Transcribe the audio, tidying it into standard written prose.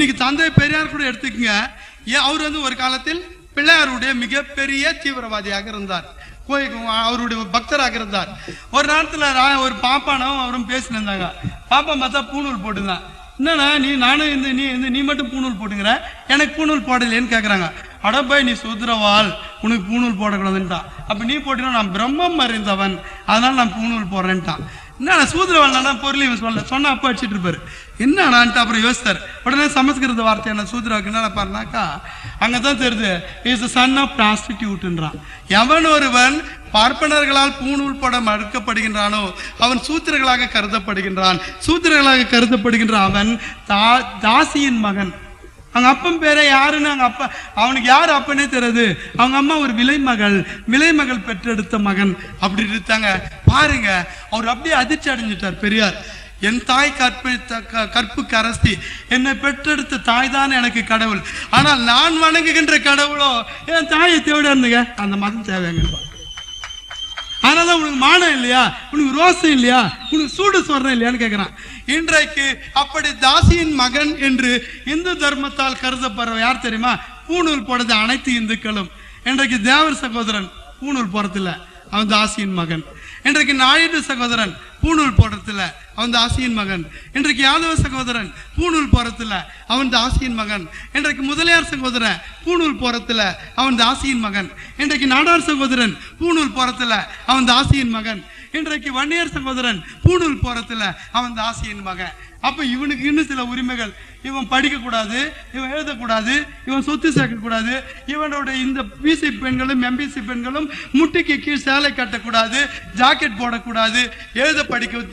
இன்னைக்கு தந்தை பெரியார் கூட எடுத்துக்கங்க. அவர் வந்து ஒரு காலத்தில் பிள்ளையாருடைய மிகப்பெரிய தீவிரவாதியாக இருந்தார், அவருடைய பக்தராக இருந்தார். ஒரு நேரத்துல ஒரு பாப்பானும் அவரும் பேசினிருந்தாங்க. பாப்பா பார்த்தா பூணூல் போட்டுதான். என்னன்னா நீ மட்டும் பூணூல் போட்டுங்கிற, எனக்கு பூணூல் போடலேன்னு கேக்குறாங்க. அட போய் நீ சூத்திரவாள், உனக்கு பூணூல் போடக்கூடாதுன்ட்டான். அப்ப நீ போட்டீங்கன்னா நான் பிரம்மம் அறிந்தவன், அதனால நான் பூணூல் போடுறேன்ட்டான். என்ன சூத்திரவாள் பொருளையும் சொன்னா அப்பா அடிச்சிட்டு இருப்பாரு. என்னன்னான்ட்டு அப்புறம் யோசித்தார். உடனே சமஸ்கிருத வார்த்தையான சூத்திராவுக்கு என்ன பாருனாக்கா, அங்கதான் தெரியுது இஸ் சன் ஆஃப் ப்ராஸ்டிடியூட்ன்றான். எவன் ஒருவன் பார்ப்பனர்களால் பூணூல் போட மறுக்கப்படுகின்றானோ அவன் சூத்திரர்களாக கருதப்படுகின்றான். சூத்திரர்களாக கருதப்படுகின்ற அவன் தாசியின் மகன். அவங்க அப்பன் பேரை யாருன்னு அவனுக்கு யாரு அப்பனே தெரியாது. அவங்க அம்மா ஒரு விலைமகள் பெற்றெடுத்த மகன் அப்படி இருக்காங்க பாருங்க. அவர் அப்படியே அதிர்ச்சி அடைஞ்சிட்டார் பெரியார். என் தாய் கற்புக்கு அரசி, என்னை பெற்றெடுத்த தாய் தான் எனக்கு கடவுள். ஆனால் நான் வணங்குகின்ற கடவுளோ என் தாயை தேவை இருந்துங்க, அந்த மதம் தேவைங்க. அதனால உனக்கு மானம் இல்லையா, உனக்கு ரோசம் இல்லையா, உனக்கு சூடு சொல்றேன் இல்லையான்னு கேட்கிறான். இன்றைக்கு அப்படி தாசியின் மகன் என்று இந்து தர்மத்தால் கருதப்படுற யார் தெரியுமா? பூணூல் போடுறது அனைத்து இந்துக்களும். இன்றைக்கு தேவர் சகோதரன் பூணூல் போறதில்ல, அவன் தாசியின் மகன். இன்றைக்கு நாயுடு சகோதரன் பூணூல் போடுறதில்ல, அவன் தாசியின் மகன். இன்றைக்கு யாதவ சகோதரன் பூணூல் போறதில்ல, அவன் தாசியின் மகன். இன்றைக்கு முதலியார் சகோதரன் பூணூல் போறதில்ல, அவன் தாசியின் மகன். இன்றைக்கு நாடார் சகோதரன் பூணூல் போறதில்ல, அவன் தாசியின் மகன். இன்றைக்கு வன்னியர் சகோதரன் பூணூல் போறதில்ல, அவன் தாசியின் மகன். அப்ப இவனுக்கு இன்னும் சில உரிமைகள். இவன் படிக்க கூடாது, இவன் எழுதக்கூடாது, இவன் சொத்து சேர்க்க கூடாது, இவனோட இந்த பிசி பெண்களும் எம்பிசி பெண்களும் முட்டிக்கு கீழ் சேலை கட்டக்கூடாது, ஜாக்கெட் போடக்கூடாது, எழுத படிக்க